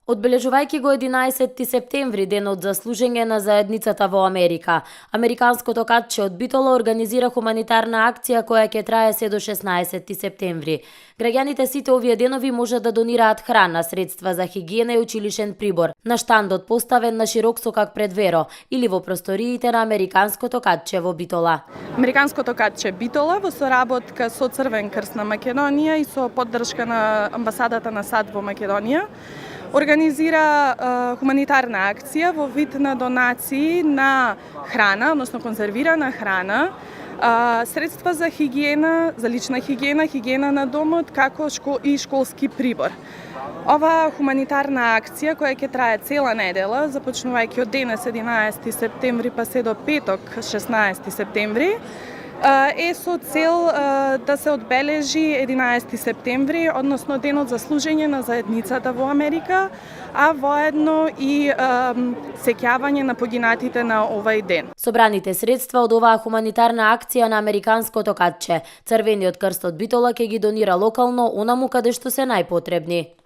Одбележувајќи го 11 септември, денот за служење на заедницата во Америка, Американското катче од Битола организира хуманитарна акција која ќе трае се до 16 септември. Граѓаните сите овие денови можат да донираат храна, средства за хигиена и училишен прибор на штандот поставен на широк сокак пред Веро или во просториите на Американското катче во Битола. Американското катче Битола во соработка со Црвен крст на Македонија и со поддршка на амбасадата на САД во Македонија организира хуманитарна акција во вид на донации на храна, односно конзервирана храна, средства за хигиена, за лична хигиена, хигиена на домот, како и школски прибор. Ова хуманитарна акција, која ќе трае цела недела, започнувајќи од денес 11 септември па се до петок 16 септември, е со цел да се одбележи 11 септември, односно денот за служење на заедницата во Америка, а воедно и сеќавање на погинатите на овај ден. Собраните средства од оваа хуманитарна акција на Американското катче, Црвениот крст од Битола ќе ги донира локално онаму каде што се најпотребни.